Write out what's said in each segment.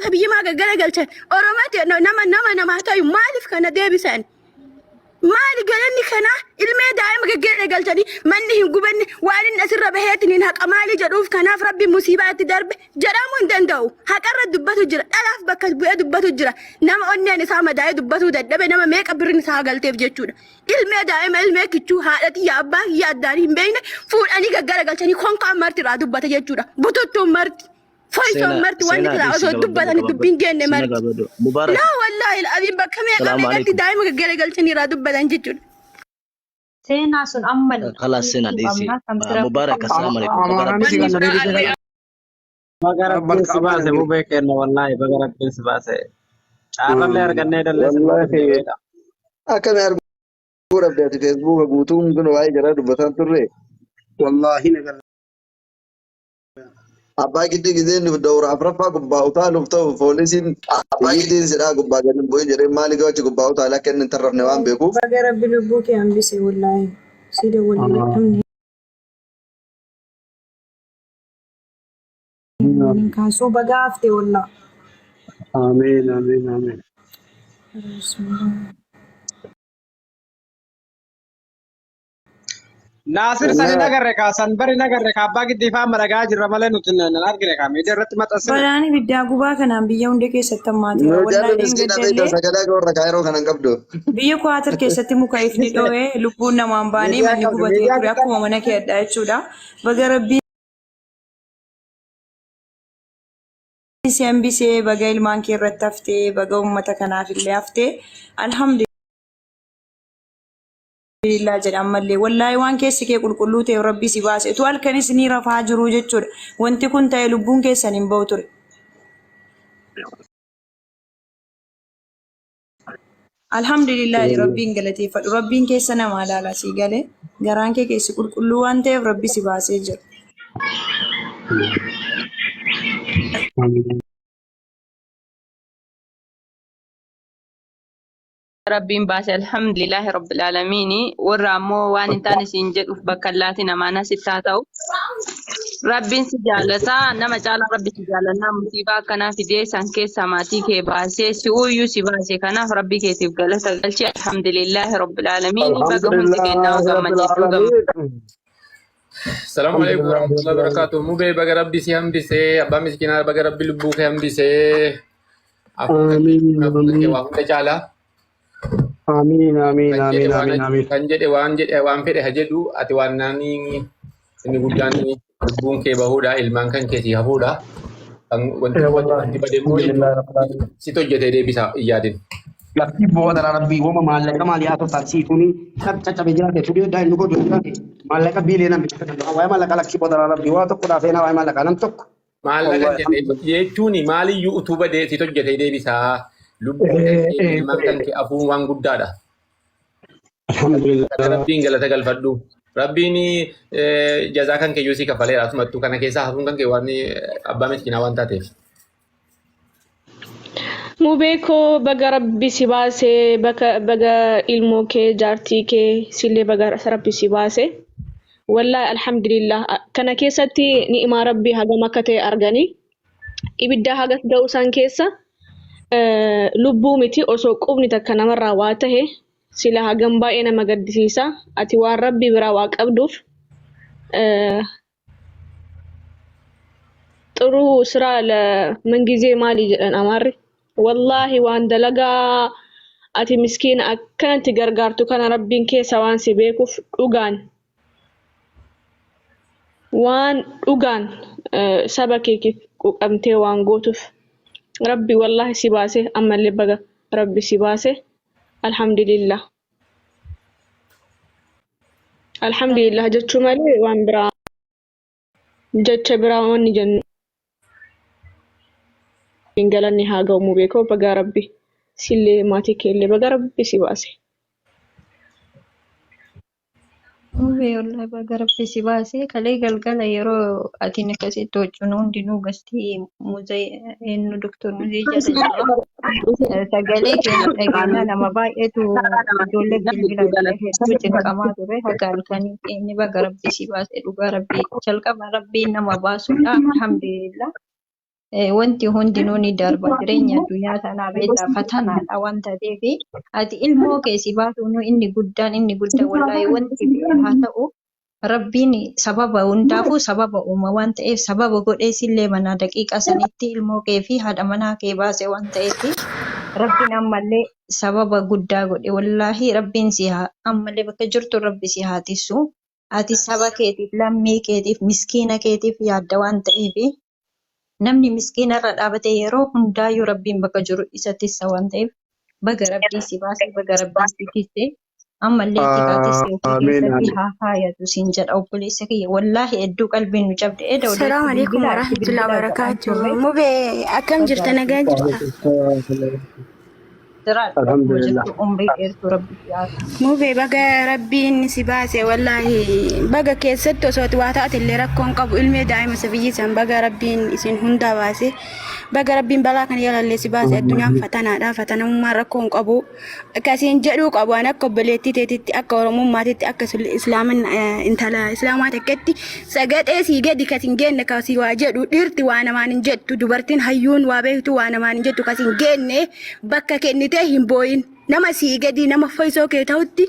بيجي ما قال قالت أورمات نما تايو مالف كان ديبسان مالي قالني خنا المي دائما قالتني مني قبني وأنا الناس ربهتني هك أمالي جروف كنا في ربي مصيبات درب جرامون دندو هكر دبته جرا ألاف بكت بيا دبته جرا نما أني أنا سامع داي دبته دب نما ميك أبرني ساقلت في جتشونا المي دائما المي كتشو هادتي يا أبا يا داري بين فول أني قالتني خون كامرت را دبته جتشونا بتوتو مرت فايسو مرت وانا كلا أزود دبته أنا دبين جن مرت لا والله العظيم بكمل أنا قلت دائما قالتني را دبته جتشونا سينا سن أمل خلاص سينا ديسي مبارك السلام عليكم بغرب سباسه مو بكن والله بغرب سباسه عارف اللي ارغنه دل أكمل أرجو أبدأ فيسبوك قوتهم كانوا واي جراد بثان ترى والله نقول أبا كده كده ندور أفرفا قبّا وطال وفتو فوليسين أبا كده سيدا قبّا جنب بوي جري مالك وجه قبّا وطال لكن نترف نوام بيكو بغرب لبوك يا أمبسي والله سيدي والله أمني كاسو بقافتي والله آمين آمين آمين بسم الله ناصر سني نگر کا سنبر نگر کا باقی دفاع مرگا جرا مله نتن نارګره کا میجر رت مت اصل بلاني بدي أقوبا كان بيجا وندي كيسة تمات نو والله جالو مسكين أبي تسجل كور ركايرو خنن قبضو بيجا كواتر كيسة تمو كيفني دوه لبونا مامباني من يقوبا تيجي أكو ممنا كيدا يشودا بغرب بيسي أمبيسي بغا إلمان كي رتفتي بغا أمتا كنا في اللي أفتي الحمد لله جل أمالي والله وان كيسي كي قل قلوتي وربي سباسي توال كنسني رفع جروجة جور وانت كنت يلبون كيسا نمبوتر الحمد لله ربي انقلتي فربي كيسا نمالا لا سيقالي غران كيسي قل قلو وانت وربي سباسي جل ربين باس الحمد لله رب العالمين ورامو وان انتاني سينجد بكلاتنا ما ناس تاتو ربين سجالتا نما جالا ربي سجالنا مصيبة كنا في دي سانكي سماتي كي باسي سويو سباسي كنا ربي كي تبقلتا الحمد لله رب العالمين بقهم تكينا وقم السلام عليكم ورحمة الله وبركاته مو بي بقى ربي سيهم بيسي أبا مسكينا بقى ربي لبوك هم بيسي آمين آمين آمين آمين آمين آمين kan jedhe waan fedhe hajedhu ati waan naani inni guddaan lubbuun kee bahuudha ilmaan kan keetii hafuudha kan wanti badeemuu si hojjetee deebisa iyyaadin. Lakki booda rabbii wama maallaqa maaliyaatu taasisuuni caccabe jiraate fudhee daa inni godhu jiraate maallaqa biiliyoona bitatanii waa'ee maallaqa lakki booda rabbii waa tokko dhaafee waa'ee maallaqa nam tokko. Maallaqa jechuun maaliyyuu utuu badee si hojjetee deebisaa lubbuun ilmaan kan kee hafuun waan guddaadha. Alhamdulillah. Rabbiin galata galfadhu. Rabbiin jazaa kan kee yuusii kaffaleera asumattuu kana keessaa hafuun kan kee waan abbaa miskinaa waan taateef. Mubeko baga rabbi si baase baga ilmoo kee jaartii kee sillee baga rabbi si baase wallahi alhamdulillah kana keessatti ni'imaa rabbii hagam akka ta'e arganii ibidda hagas ga'uusaan keessa lubbuu miti osoo qubni takka namarraa waa tahe sila hagam baay'ee nama gaddisiisa ati waan rabbi biraa waa qabduuf ጥሩ ስራ ለምንጊዜ ማሊ ጀደን አማሪ والله وان دلقا ati miskiin akkanatti gargaartu kana rabbiin keessa waan si beekuuf dhugaan saba keetiif quuqamtee waan gootuuf rabbi wallahi si baase ammallee baga rabbi si baase alhamdulillah jechuu malee waan biraa jecha biraa wanni jennu galanni haa ga'u Mubeko baga rabbi sillee maatii keellee baga rabbi si baase. والله بقى ربي سباسي كلي قلقلة يرو أتينا كسي توجنون دينو قستي موزي إنه دكتور موزي جالس تقالي كنا لما بايتو جولة جلبنا توجن كما ترى هقال كني إني بقى ربي سباسي بقى ربي شلك ربي نما باسونا الحمد لله wanti hundinuu ni darba jireenya addunyaa tanaa beektaa fatanaadha wanta ta'eefi ati ilmoo keessi baatu inni guddaan wallahi wanti haa ta'u rabbiin sababa hundaafuu sababa uuma waan ta'eef sababa godheesillee mana daqiiqa sanitti ilmoo kee fi haadha manaa kee baase waan ta'eef rabbiin ammallee sababa guddaa godhe wallahi rabbiin si haa ammallee bakka jirtu rabbi si haa tissu ati saba keetiif lammii keetiif miskiina keetiif yaadda waan ta'eef namni miskiina irra dhaabate yeroo hundaayyuu rabbiin bakka jiru isa tissa waan ta'eef baga rabbii si baase baga rabbii si tisse ammallee tikaatis ofii keessatti haa faayatu siin jedha obboleessa kiyya wallaahi hedduu qalbiin nu cabde eda Assalamu alaikum warahmatullahi wabarakatuh. Mube akkam jirta nagaa jirta? Alhamdulillah. umrii dheertuu rabbi siyaasa. Mube baga rabbiin si baase wallahi baga keessatti osoo waa taate illee rakkoon qabu ilmee daa'ima safiyyisan baga rabbiin isin hunda baase baga rabbiin balaa kan yalallee si baase addunyaan fatanaadha fatanummaa rakkoon qabu akkasiin jedhuu qabu an akka obboleettii teetitti akka oromummaatitti akka islaamin intala islaamaa takketti sagadhee sii gadi kasin geenne kasii waa jedhu dhirti waa namaan hin jettu dubartiin hayyuun waa beektu waa namaan hin jettu kasin geenne bakka kennitee hin booyin nama sii gadi nama fayyisoo kee ta'utti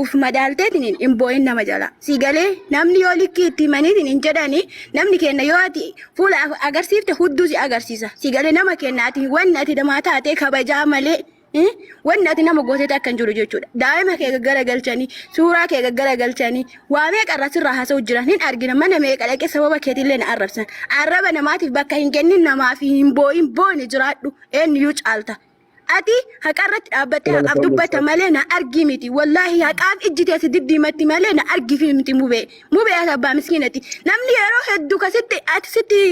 uf madaalteetiin hin booyin nama jala sii galee namni yoo likkii itti himaniitiin hin jedhani namni kenna yoo ati fuula agarsiifte hudduu si agarsiisa sii galee nama kenna ati wanni ati damaa taatee kabajaa malee wanni ati nama gooteet akka hin jiru jechuudha daa'ima kee gaggaragalchanii suuraa kee gaggaragalchanii waa meeqa irraa sirraa haasa'u jiran hin argina mana meeqa dhaqee sababa keetillee na arrabsan arraba namaatiif bakka hin kennin namaaf hin booyin booni jiraadhu eenyuyyuu caalta. Ati haqarratti dhaabbattee haqaaf dubbata malee na argi miti wallahi haqaaf ijjiteesi diddiimatti malee na argi miti mubee ati abbaa miskiinati namni yeroo hedduu kasitti ati sitti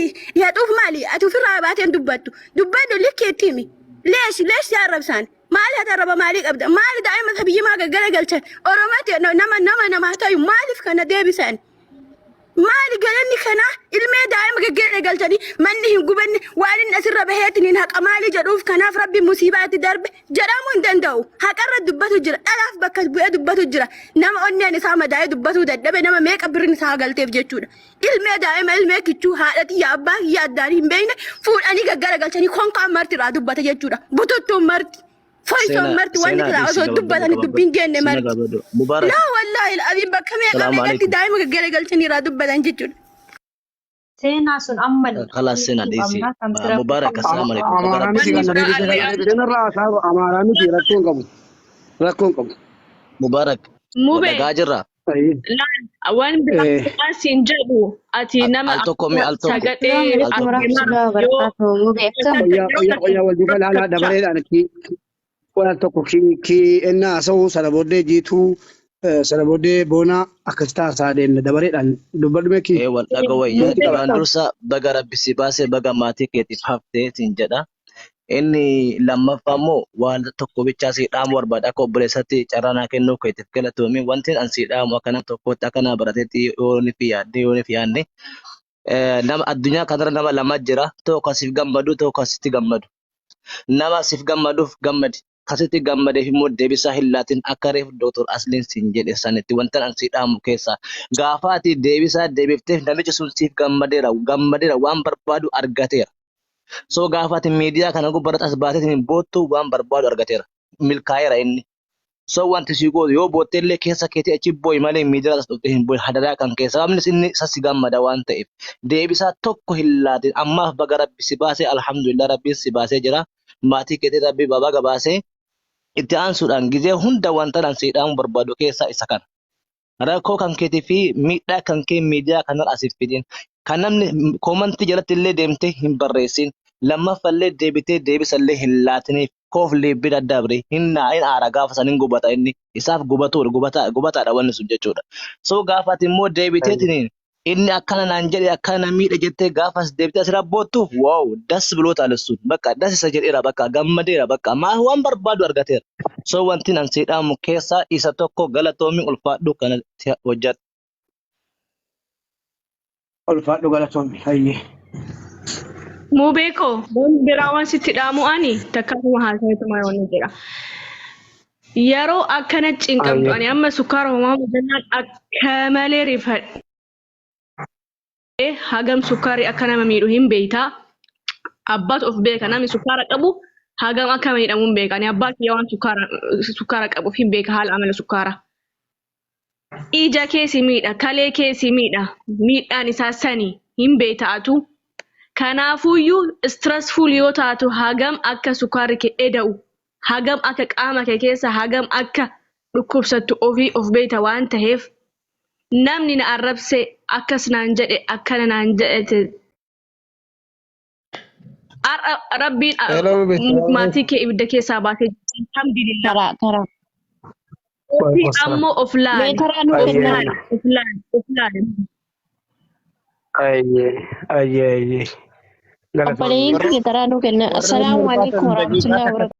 hidhuuf maali ati ofirraa baateen dubbadhu likkeetti himi leesh arrabsaan maali ati arraba maalii qabda maali daa'ima sabiyyimaa gaggaragalchan oromati nama ta'u maaliif kana deebisan maali galanni kana ilmee daa'ima gaggaragalchanii manni hin gubanne waan inni asirra baheetiin hin haqa maali jedhuuf kanaaf rabbi musiibaatti darbe jedhamuu hin danda'u haqarra dubbatu jira dhalaaf bakka bu'ee dubbatu jira nama onneen isaa madaa'ee dubbatu dadhabe nama meeqa birriin isaa galteef jechuudha ilmee daa'ima ilmee kichuu haadhati yaa abbaa yaa addaan hin beekne fuudhanii gaggaragalchanii konkaan marti irraa dubbata jechuudha bututtuun marti. فايسون مرت وين كذا أصلا دبّة أنا دبّين جيني مرت لا والله الأبي بكمل أنا قلت دائما قال قلتني را دبّة أنجتون سينا سن أمل خلاص سينا ديسي مبارك السلام عليكم مبارك Mube gaajirra لا وين بس ينجبوا أتي نما سجدة Waan tokko kii ennaa asa'uu sana booddee jiituu sana booddee boona akkasitaa isaa deemne dabareedhaan dubbadhume kii. Wal dhagawayyaa duraan dursa baga rabbi si baasee baga maatii keetiif haftee siin jedha. Inni lammaffaa immoo waan tokko bichaa si dhaamu barbaada akka obboleessatti carraanaa kennuu keetiif galatoomii wanti an si dhaamu akkana tokkotti akkana barateetti yoo ni fi yaadne nama addunyaa kanarra nama lama jira tokko siif gammadu tokko sitti gammadu. Nama siif gammaduuf gammadi. Kasitti gammadee immoo deebisaa hin laatin akka reef Dr. Asliin siin jedhe sanitti wanta an si dhaamu keessa gaafa ati deebisaa deebifteef namichi sun siif gammadeera waan barbaadu argateera. So gaafa ati miidiyaa kana gubbarratti as baateetiin boottu waan barbaadu argateera. Milkaa'eera inni. So wanti si gootu yoo bootteellee keessa keetii achi booyi malee miidiyaa as dhuftee hin booyi hadaraa kan keessa sababni inni sassi gammada waan ta'eef deebisaa tokko hin laatin ammaaf baga rabbi si baasee alhamdulillah rabbiin si baasee jira. Maatii keetii rabbi baba gabaasee itti aansuudhaan gizee hunda wanta dhaan siidhaan barbaadu keessaa isa kana. Rakkoo kan keetii fi miidhaa kan kee miidiyaa kanarra asiif fidin. Kan namni koomantii jalatti illee deemtee hin barreessin. Lammaffallee deebitee deebisallee hin laatiniif koof leebbi daddabre hin aara gaafa saniin gubata inni isaaf gubataadha wanni sun jechuudha. So gaafa ati immoo deebiteetiin inni akkana naan jedhe akkana miidhe jettee gaafas deebitee asirra boottu waaw das biloota alassuun bakka das isa jedheera bakka gammadeera bakka maa waan barbaadu argateera. So wanti nan siidhaamu keessaa isa tokko galatoomii ulfaadhu kana hojjadhu. Ulfaadhu galatoomii hayyee. Mubeko biraawwan sitti dhaamu ani takkatuma haasa'etuma yoonni jira. Yeroo akkana cinqamtu ani amma sukkaara homaa mudannaan akka malee rifadhe. hagam sukkaari akka nama miidhu hin beekta. Abbaatu of beeka namni sukkaara qabu hagam akka miidhamu hin beeka. Ani abbaa kiyya waan sukkaara qabuuf hin beeka haala amala sukkaara. Ija keesi miidha, kalee keesi miidha, miidhaan isaa sani hin beektaatu. Kanaafuyyuu stressful yoo taatu hagam akka sukkaarri kee eda'u, hagam akka qaama kee keessa hagam akka dhukkubsattu ofii of beekta waan ta'eef namni na arrabse akkas naan jedhe akkana naan jedhe rabbiin maatii kee ibidda keessaa baasee alhamdulillah. Ofii ammoo of laali. Ayyee. Obboleeyyiin keenya taraa nuu kenna. Assalaamu alaikum warahmatullahi wabarakatuh.